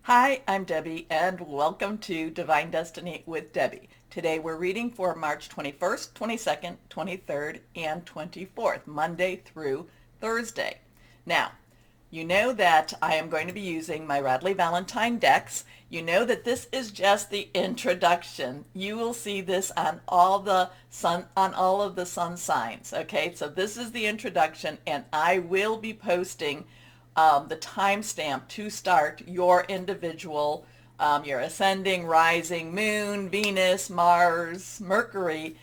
Hi, I'm Debbie, and welcome to Divine Destiny with Debbie. Today we're reading for March 21st, 22nd, 23rd, and 24th, Monday through Thursday. Now, you know that I am going to be using my Radley Valentine decks. You know that this is just the introduction. You will see this on all of the sun signs. Okay, so this is the introduction, and I will be posting the timestamp to start your individual, your ascending, rising, moon, Venus, Mars, Mercury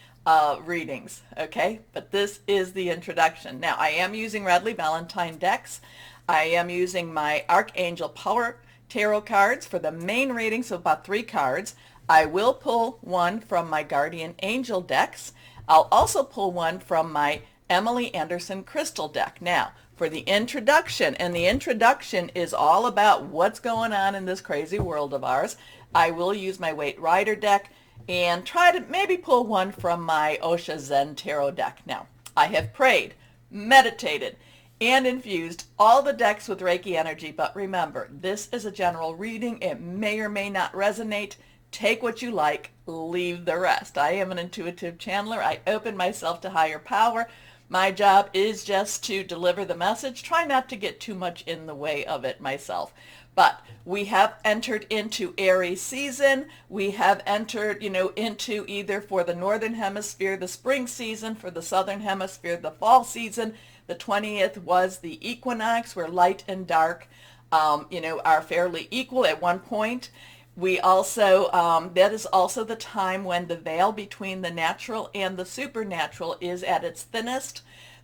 readings. Okay, but this is the introduction. Now, I am using Radley Valentine decks. I am using my Archangel Power Tarot cards for the main reading, so about 3 cards. I will pull one from my Guardian Angel decks. I'll also pull one from my Emily Anderson Crystal deck. Now, for the introduction, and the introduction is all about what's going on in this crazy world of ours, I will use my Waite Rider deck and try to maybe pull one from my Osha Zen Tarot deck. Now, I have prayed, meditated, and infused all the decks with Reiki energy, but remember, this is a general reading. It may or may not resonate. Take what you like, leave the rest. I am an intuitive channeler. I open myself to higher power. My job is just to deliver the message. Try not to get too much in the way of it myself. But we have entered into Aries season. We have entered, into either for the Northern Hemisphere, the spring season, for the Southern Hemisphere, the fall season. The 20th was the equinox, where light and dark, are fairly equal at one point. We also, that is also the time when the veil between the natural and the supernatural is at its thinnest.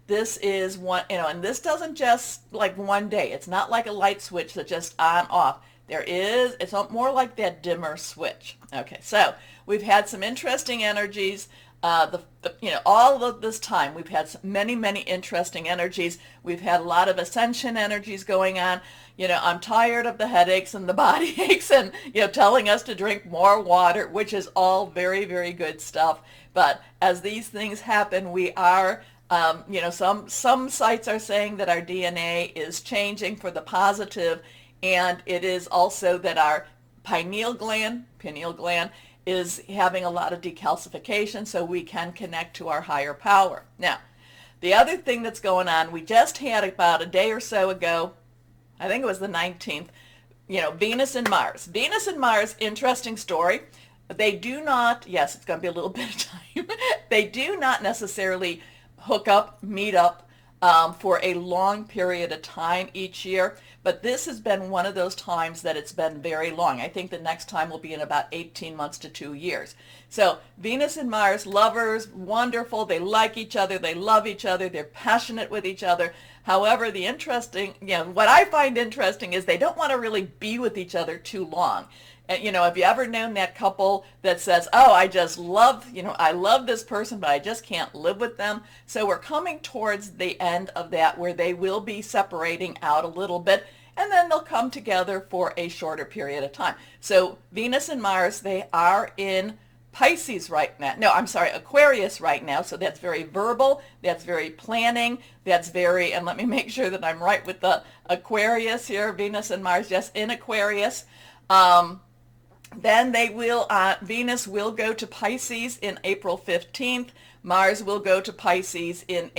This is one, and this doesn't just like one day. It's not like a light switch that just on off. It's more like that dimmer switch. Okay, so we've had some interesting energies. All of this time we've had many, many interesting energies. We've had a lot of ascension energies going on. I'm tired of the headaches and the body aches and, telling us to drink more water, which is all very, very good stuff. But as these things happen, we are, some sites are saying that our DNA is changing for the positive, and it is also that our pineal gland, is having a lot of decalcification, so we can connect to our higher power. Now, the other thing that's going on, we just had about a day or so ago, I think it was the 19th, Venus and Mars. Venus and Mars, interesting story. They do not, yes, it's going to be a little bit of time. They do not necessarily hook up, meet up for a long period of time each year. But this has been one of those times that it's been very long. I think the next time will be in about 18 months to 2 years. So Venus and Mars, lovers, wonderful. They like each other. They love each other. They're passionate with each other. However, what I find interesting is they don't want to really be with each other too long. And, have you ever known that couple that says, oh, I just love, I love this person, but I just can't live with them? So we're coming towards the end of that, where they will be separating out a little bit, and then they'll come together for a shorter period of time. So Venus and Mars, they are in Pisces right now. No, I'm sorry, Aquarius right now. So that's very verbal. That's very planning. That's very, and let me make sure that I'm right with the Aquarius here. Venus and Mars, yes, in Aquarius. Then Venus will go to Pisces in April 15th. Mars will go to Pisces in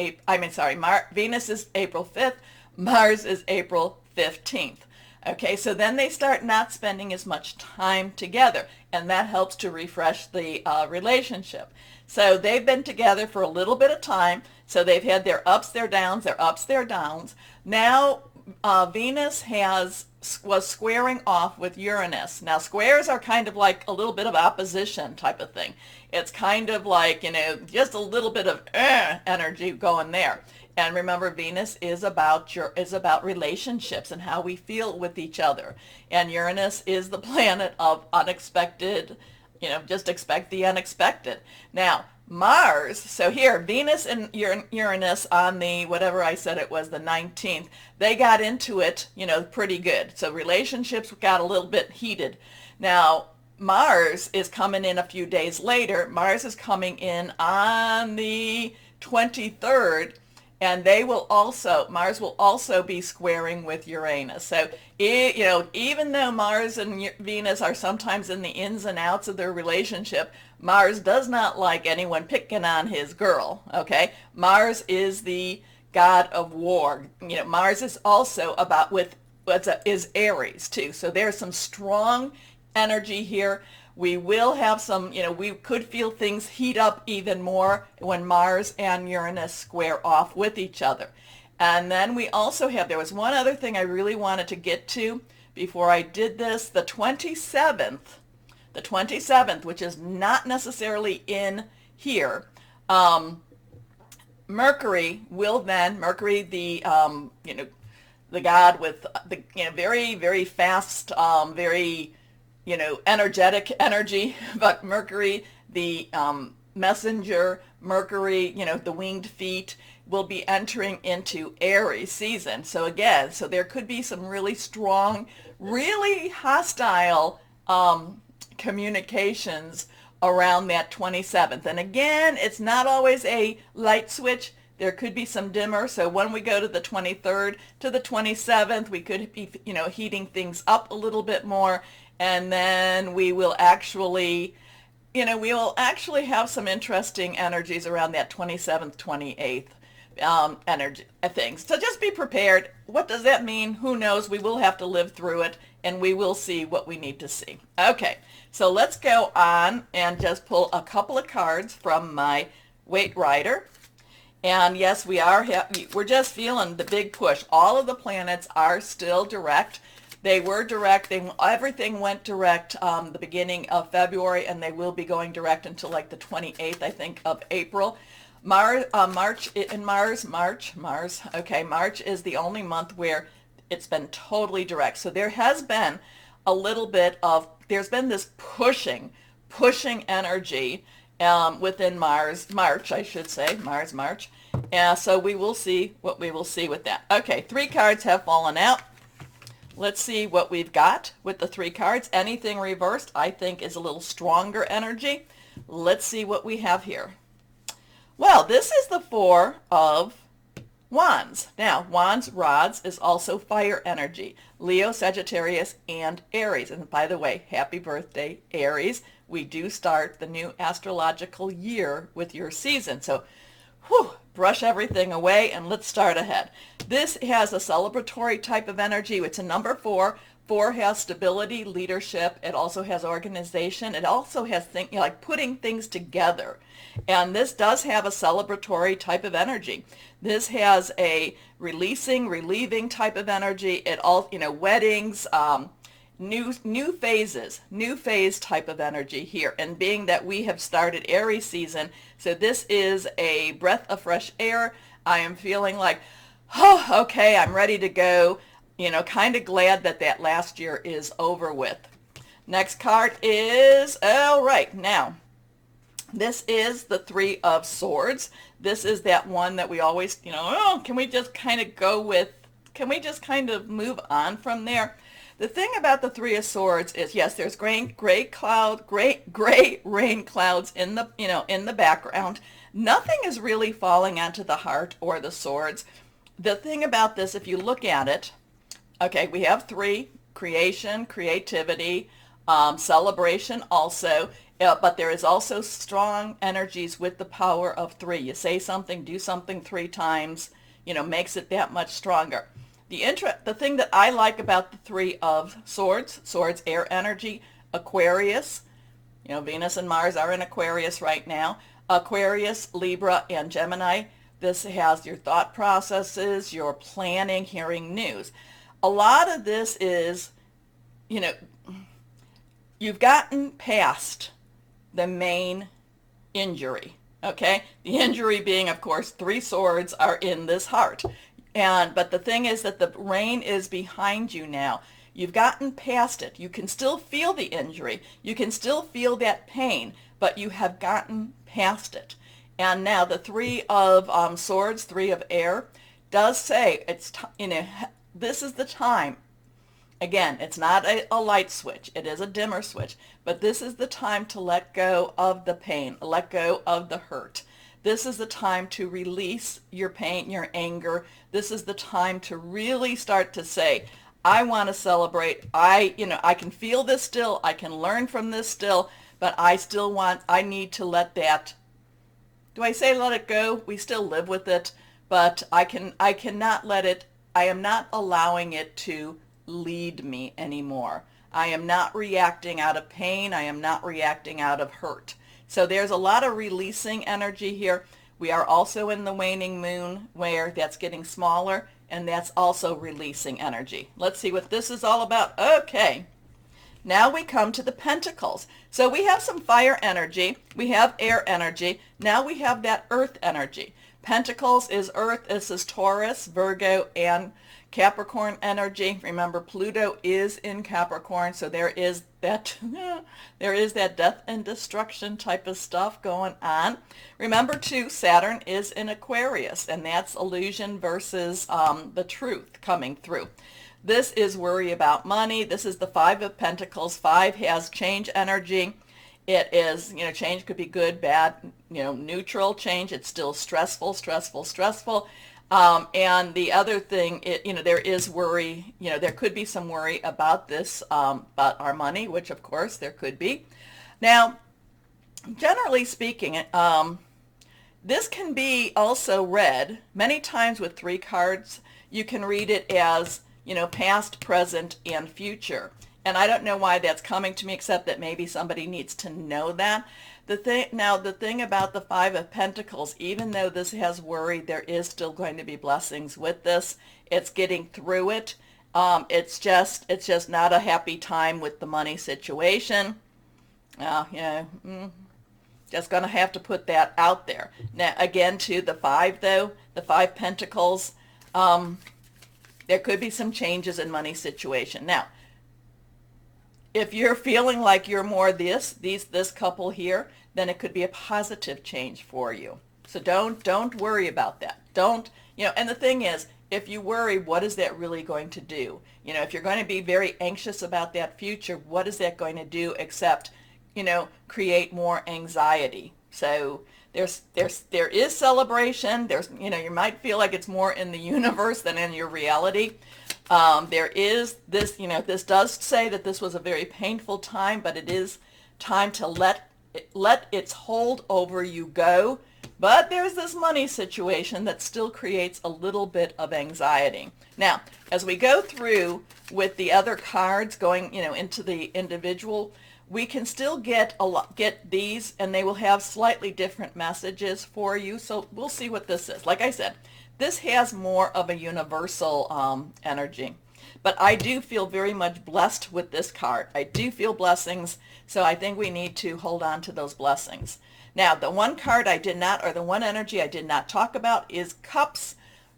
Venus is April 5th. Mars is April 15th. Okay, so then they start not spending as much time together, and that helps to refresh the relationship. So they've been together for a little bit of time, so they've had their ups, their downs, their ups, their downs. Now Venus was squaring off with Uranus. Now squares are kind of like a little bit of opposition type of thing. It's kind of like, just a little bit of energy going there. And remember, Venus is about relationships and how we feel with each other. And Uranus is the planet of unexpected, just expect the unexpected. Now, Mars, so here, Venus and Uranus on the, whatever I said it was, the 19th, they got into it, pretty good. So relationships got a little bit heated. Now, Mars is coming in a few days later. Mars is coming in on the 23rd, and Mars will also be squaring with Uranus. So, even though Mars and Venus are sometimes in the ins and outs of their relationship, Mars does not like anyone picking on his girl, okay? Mars is the god of war. Mars is also is Aries too. So there's some strong energy here. We will have some, we could feel things heat up even more when Mars and Uranus square off with each other. And then we also there was one other thing I really wanted to get to before I did this, the 27th, which is not necessarily in here. Mercury, the god with the very, very fast, very energetic energy, but Mercury, the messenger, Mercury, the winged feet, will be entering into Aries season. So there could be some really strong, really hostile communications around that 27th. And again, it's not always a light switch. There could be some dimmer. So when we go to the 23rd to the 27th, we could be, heating things up a little bit more. And then we will actually have some interesting energies around that 27th, 28th energy things. So just be prepared. What does that mean? Who knows? We will have to live through it, and we will see what we need to see. Okay, so let's go on and just pull a couple of cards from my Weight Rider. And yes, we're just feeling the big push. All of the planets are still direct. They were direct. Everything went direct the beginning of February, and they will be going direct until like the 28th, I think, of April. March is the only month where it's been totally direct. So there has been a little bit there's been this pushing energy within March, I should say, March. So we will see what we will see with that. Okay, 3 cards have fallen out. Let's see what we've got with the 3 cards. Anything reversed, I think, is a little stronger energy. Let's see what we have here. Well, this is the 4 of Wands. Now, Wands, rods, is also fire energy. Leo, Sagittarius, and Aries. And by the way, happy birthday, Aries. We do start the new astrological year with your season. So, brush everything away and let's start ahead. This has a celebratory type of energy. It's a number 4. 4 has stability, leadership. It also has organization. It also has like putting things together. And this does have a celebratory type of energy. This has a relieving type of energy. It all, weddings, new phase type of energy here. And being that we have started Aries season, so this is a breath of fresh air. I am feeling like, okay, I'm ready to go. Kind of glad that last year is over with. Next card is, all right, now, this is the 3 of Swords. This is that one that we always, can we just kind of move on from there? The thing about the 3 of Swords is, yes, there's gray rain clouds in the background. Nothing is really falling onto the heart or the swords. The thing about this, if you look at it, okay, we have 3, creation, creativity, celebration also, but there is also strong energies with the power of 3. You say something, do something 3 times, makes it that much stronger. The thing that I like about the 3 of Swords, air energy, Aquarius, Venus and Mars are in Aquarius right now, Aquarius, Libra, and Gemini. This has your thought processes, your planning, hearing news. A lot of this is, you've gotten past the main injury, okay? The injury being, of course, 3 swords are in this heart. But the thing is that the rain is behind you now. You've gotten past it. You can still feel the injury. You can still feel that pain, but you have gotten past it. And now the 3 of Swords, 3 of air, does say this is the time. Again, it's not a light switch. It is a dimmer switch. But this is the time to let go of the pain, let go of the hurt. This is the time to release your pain, your anger. This is the time to really start to say, I want to celebrate. I can feel this still. I can learn from this still, but I need to let that, do I say let it go? We still live with it, but I cannot let it, I am not allowing it to lead me anymore. I am not reacting out of pain. I am not reacting out of hurt. So there's a lot of releasing energy here. We are also in the waning moon where that's getting smaller, and that's also releasing energy. Let's see what this is all about. Okay. Now we come to the pentacles. So we have some fire energy. We have air energy. Now we have that earth energy. Pentacles is earth. This is Taurus, Virgo, and Capricorn energy. Remember, Pluto is in Capricorn, so there is that death and destruction type of stuff going on. Remember too, Saturn is in Aquarius, and that's illusion versus the truth coming through. This is worry about money. This is the Five of Pentacles. 5 has change energy. It is, change could be good, bad, neutral change. It's still stressful. And the other thing, there is worry, there could be some worry about this, about our money, which of course there could be. Now, generally speaking, this can be also read many times with 3 cards. You can read it as, past, present, and future. And I don't know why that's coming to me, except that maybe somebody needs to know that. The thing about the Five of Pentacles, even though this has worry, there is still going to be blessings with this. It's getting through it. It's just not a happy time with the money situation. Just going to have to put that out there. Now, again, to the 5, though, the 5 Pentacles, there could be some changes in money situation. Now, if you're feeling like you're more this couple here, then it could be a positive change for you. So don't worry about that. And the thing is, if you worry, what is that really going to do? If you're going to be very anxious about that future, what is that going to do except, create more anxiety? So there is celebration. You might feel like it's more in the universe than in your reality. There is this, this does say that this was a very painful time, but it is time to let its hold over you go. But there's this money situation that still creates a little bit of anxiety. Now, as we go through with the other cards going, into the individual, we can still get these, and they will have slightly different messages for you. So we'll see what this is. Like I said, this has more of a universal energy. But I do feel very much blessed with this card. I do feel blessings, so I think we need to hold on to those blessings. Now, the one card the one energy I did not talk about is Cups.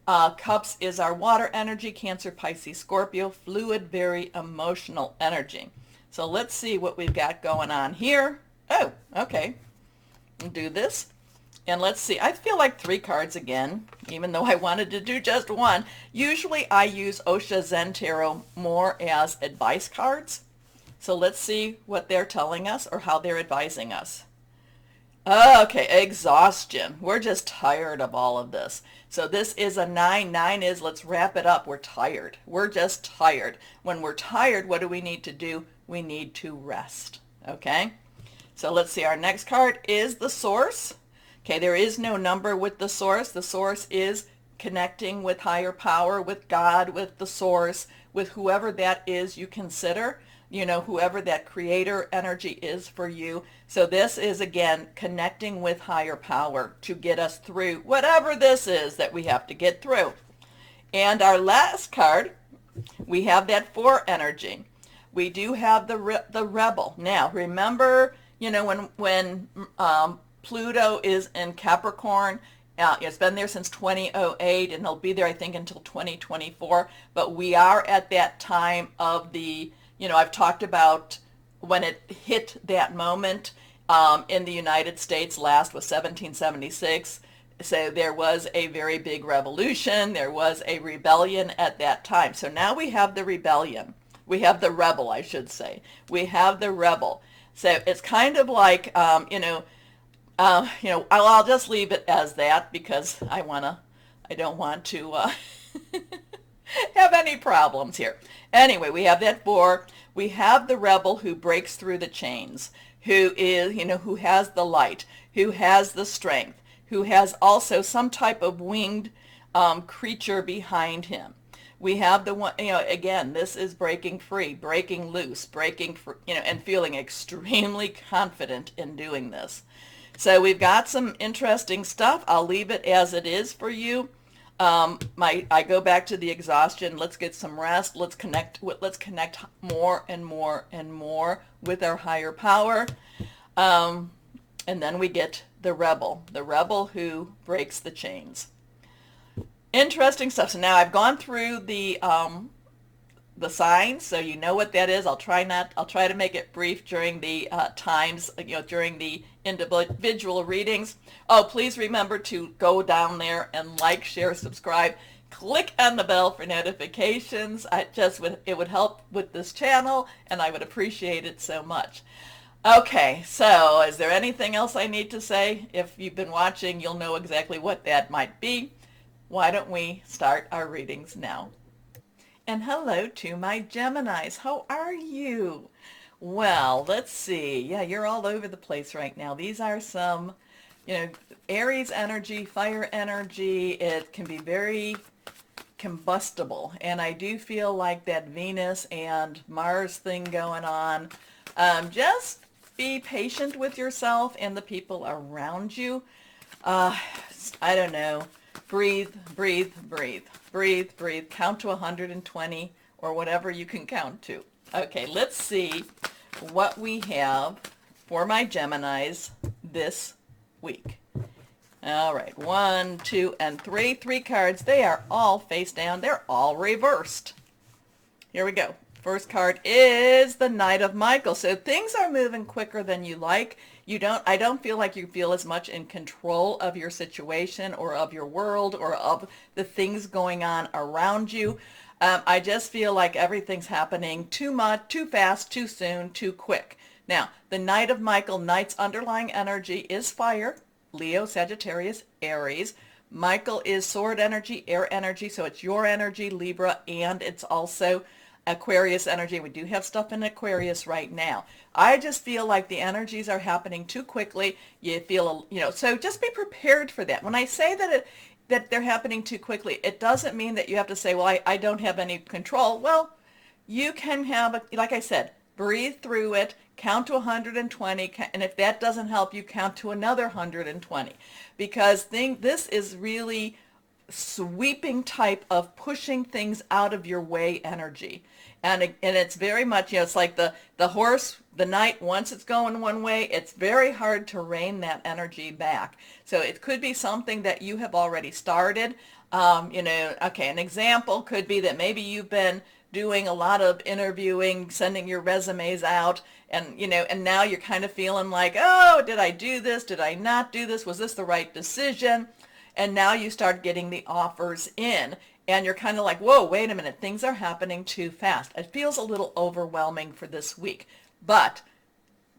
Cups is our water energy, Cancer, Pisces, Scorpio, fluid, very emotional energy. So let's see what we've got going on here. Oh, okay. We'll do this. And let's see, I feel like 3 cards again, even though I wanted to do just 1. Usually I use Osho Zen Tarot more as advice cards. So let's see what they're telling us or how they're advising us. Okay, exhaustion. We're just tired of all of this. So this is a 9. 9 is let's wrap it up. We're tired. We're just tired. When we're tired, what do we need to do? We need to rest. Okay? So let's see. Our next card is the Source. Okay, there is no number with the Source. The Source is connecting with higher power, with God, with the Source, with whoever that is you consider, whoever that creator energy is for you. So this is, again, connecting with higher power to get us through whatever this is that we have to get through. And our last card, we have that 4 energy. We do have the Rebel. Now, remember, when Pluto is in Capricorn. It's been there since 2008, and it'll be there, I think, until 2024. But we are at that time of the, I've talked about when it hit that moment in the United States last was 1776. So there was a very big revolution. There was a rebellion at that time. So now we have the rebellion. We have the rebel, I should say. We have the rebel. So it's kind of like, I'll just leave it as that because I don't want to have any problems here. Anyway, we have that 4. We have the rebel who breaks through the chains, who is, who has the light, who has the strength, who has also some type of winged creature behind him. We have the one, again, this is breaking free, breaking loose, and feeling extremely confident in doing this. So we've got some interesting stuff. I'll leave it as it is for you. I go back to the exhaustion. Let's get some rest. Let's connect more and more and more with our higher power. And then we get the rebel who breaks the chains. Interesting stuff. So now I've gone through the signs, so you know what that is. I'll try to make it brief during the times, during the individual readings. Oh, please remember to go down there and like, share, subscribe. Click on the bell for notifications. It would help with this channel, and I would appreciate it so much. Okay, so is there anything else I need to say? If you've been watching, you'll know exactly what that might be. Why don't we start our readings now? And hello to my Geminis. How are you? Well, let's see. Yeah, you're all over the place right now. These are some, Aries energy, fire energy. It can be very combustible. And I do feel like that Venus and Mars thing going on. Just be patient with yourself and the people around you. I don't know. Breathe, breathe, breathe, breathe, breathe. Count to 120 or whatever you can count to. Okay, let's see what we have for my Geminis this week. All right, 1, 2, and 3. 3 cards. They are all face down. They're all reversed. Here we go. First card is the Knight of Michael. So things are moving quicker than you like. I don't feel like you feel as much in control of your situation or of your world or of the things going on around you. I just feel like everything's happening too much, too fast, too soon, too quick. Now, the Knight of Michael, Knight's underlying energy is fire, Leo, Sagittarius, Aries. Michael is sword energy, air energy, so it's your energy, Libra, and it's also Aquarius energy. We do have stuff in Aquarius right now. I just feel like the energies are happening too quickly. You feel, so just be prepared for that. When I say that they're happening too quickly, it doesn't mean that you have to say, well, I don't have any control. Well, you can have, like I said, breathe through it, count to 120, and if that doesn't help you, count to another 120. Because this is really sweeping type of pushing things out of your way energy. And it's very much, it's like the horse, the knight, once it's going one way, it's very hard to rein that energy back. So it could be something that you have already started. Okay, an example could be that maybe you've been doing a lot of interviewing, sending your resumes out, and and now you're kind of feeling like, oh, did I do this? Did I not do this? Was this the right decision? And now you start getting the offers in, and you're kind of like, whoa, wait a minute, things are happening too fast. It feels a little overwhelming for this week, but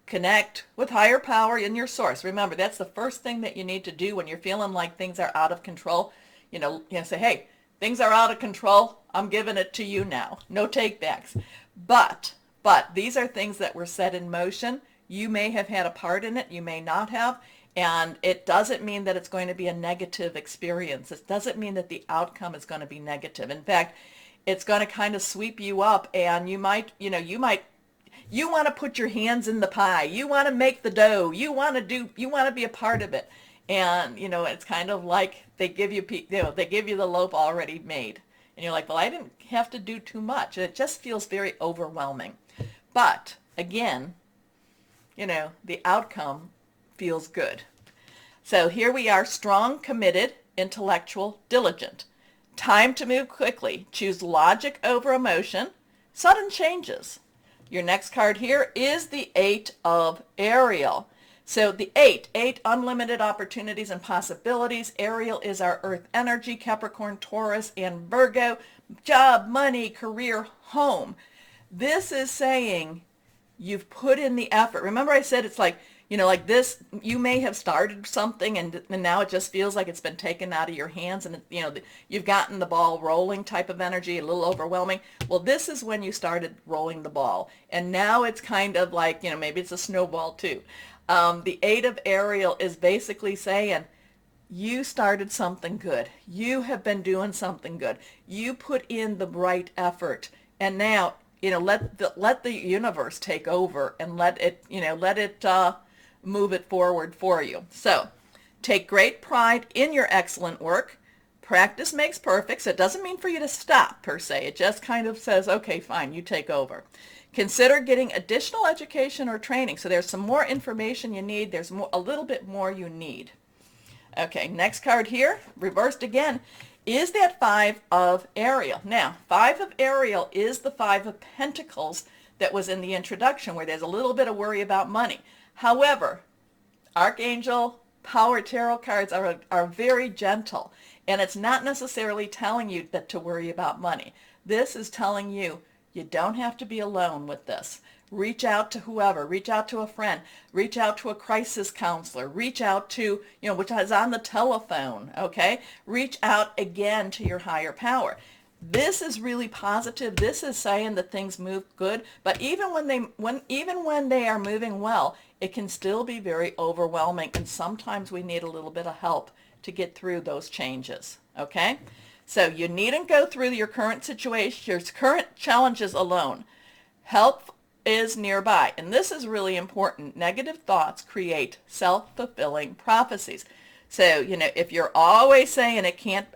connect with higher power in your source. Remember, that's the first thing that you need to do when you're feeling like things are out of control. Say, hey, things are out of control. I'm giving it to you now. No takebacks. But these are things that were set in motion. You may have had a part in it. You may not have. And it doesn't mean that it's going to be a negative experience. It doesn't mean that the outcome is going to be negative. In fact, it's going to kind of sweep you up, and you want to put your hands in the pie. You want to make the dough. You want to be a part of it. And, it's kind of like they give you the loaf already made. And you're like, well, I didn't have to do too much. It just feels very overwhelming. But again, the outcome feels good. So here we are, strong, committed, intellectual, diligent. Time to move quickly. Choose logic over emotion. Sudden changes. Your next card here is the 8 of Ariel. So the 8, unlimited opportunities and possibilities. Ariel is our earth energy, Capricorn, Taurus, and Virgo. Job, money, career, home. This is saying you've put in the effort. Remember I said it's like, You know, like this, you may have started something and now it just feels like it's been taken out of your hands, and you know, you've gotten the ball rolling type of energy, a little overwhelming. Well, this is when you started rolling the ball, and now it's kind of like, you know, maybe it's a snowball too. The Eight of Ariel is basically saying, you started something good. You have been doing something good. You put in the right effort. And now, you know, let the universe take over and let it, you know, let it move it forward for you. So take great pride in your excellent work. Practice makes perfect. So it doesn't mean for you to stop per se. It just kind of says, okay, fine, you take over. Consider getting additional education or training. So there's some more information you need. There's a little bit more you need. Okay, next card here, reversed again, is that Five of Ariel. Now, Five of Ariel is the Five of Pentacles that was in the introduction, where there's a little bit of worry about money. However, Archangel Power Tarot cards are very gentle, and it's not necessarily telling you that to worry about money. This is telling you you don't have to be alone with this. Reach out to whoever, reach out to a friend, reach out to a crisis counselor, reach out to, you know, which is on the telephone, okay? Reach out again to your higher power. This is really positive. This is saying that things move good, but even when they are moving well, it can still be very overwhelming, and sometimes we need a little bit of help to get through those changes, okay? So you needn't go through your current situation, your current challenges alone. Help is nearby. And this is really important. Negative thoughts create self-fulfilling prophecies. So, you know, if you're always saying I can't,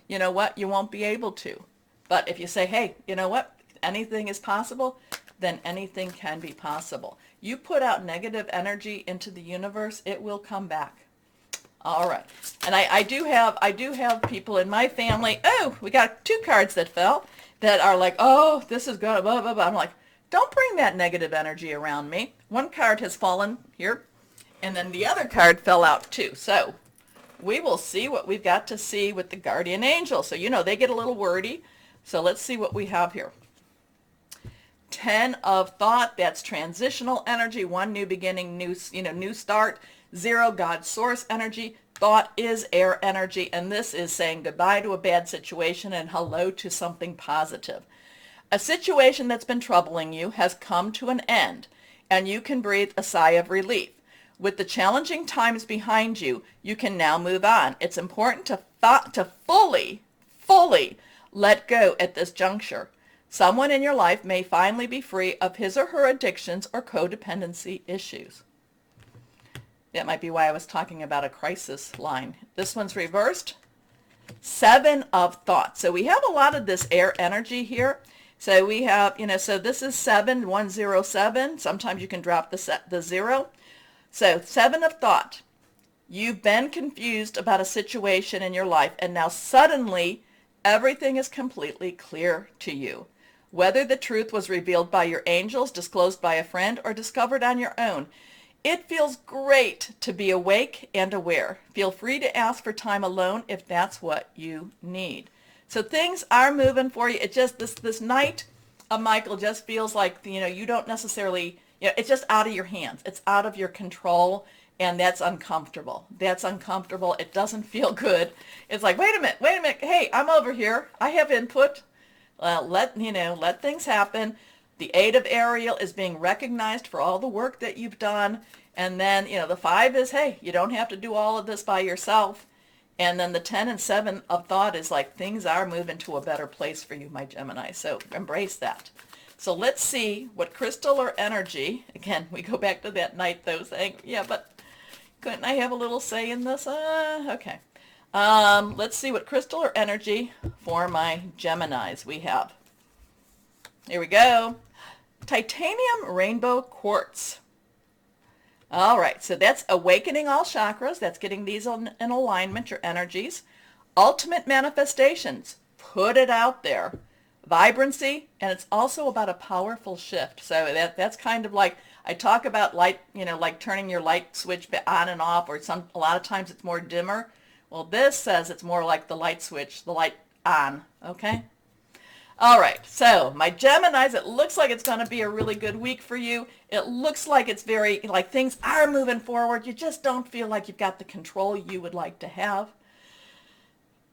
you know what? You won't be able to. But if you say, hey, you know what? Anything is possible, then anything can be possible. You put out negative energy into the universe, it will come back. All right. And I do have people in my family. Oh, we got two cards that fell that are like, oh, this is good, blah, blah, blah. I'm like, don't bring that negative energy around me. One card has fallen here, and then the other card fell out too. So we will see what we've got to see with the guardian angel. So, you know, they get a little wordy. So let's see what we have here. 10 of thought, that's transitional energy. 1, new beginning, new start. 0, God source energy. Thought is air energy, and this is saying goodbye to a bad situation and hello to something positive. A situation that's been troubling you has come to an end, and you can breathe a sigh of relief. With the challenging times behind you, you can now move on. It's important to fully let go at this juncture. Someone in your life may finally be free of his or her addictions or codependency issues. That might be why I was talking about a crisis line. This one's reversed. 7 of thoughts. So we have a lot of this air energy here. So we have, you know, so this is 7107. Sometimes you can drop the 0. So 7 of thought. You've been confused about a situation in your life, and now suddenly everything is completely clear to you. Whether the truth was revealed by your angels, disclosed by a friend, or discovered on your own, it feels great to be awake and aware. Feel free to ask for time alone if that's what you need. So things are moving for you. It just, this night, Michael, just feels like, you know, you don't necessarily, you know, it's just out of your hands. It's out of your control, and that's uncomfortable. That's uncomfortable. It doesn't feel good. It's like, wait a minute. Hey, I'm over here. I have input. Let things happen. The 8 of Ariel is being recognized for all the work that you've done. And then, you know, the 5 is, hey, you don't have to do all of this by yourself. And then the 10 and 7 of thought is like, things are moving to a better place for you, my Gemini. So embrace that. So let's see what crystal or energy, again, we go back to that night though, saying, yeah, but couldn't I have a little say in this? Okay. Let's see what crystal or energy for my Geminis we have. Here we go. Titanium rainbow quartz. All right, so that's awakening all chakras. That's getting these in alignment, your energies. Ultimate manifestations. Put it out there. Vibrancy, and it's also about a powerful shift. So that's kind of like, I talk about light, you know, like turning your light switch on and off, or a lot of times it's more dimmer. Well, this says it's more like the light switch, the light on, okay? All right, so my Geminis, it looks like it's going to be a really good week for you. It looks like it's very, like things are moving forward. You just don't feel like you've got the control you would like to have.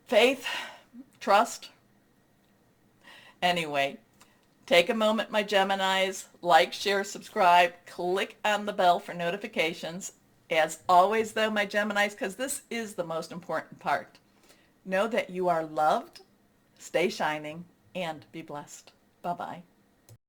Faith, trust. Anyway, take a moment, my Geminis. Like, share, subscribe. Click on the bell for notifications. As always, though, my Geminis, because this is the most important part, know that you are loved, stay shining, and be blessed. Bye-bye.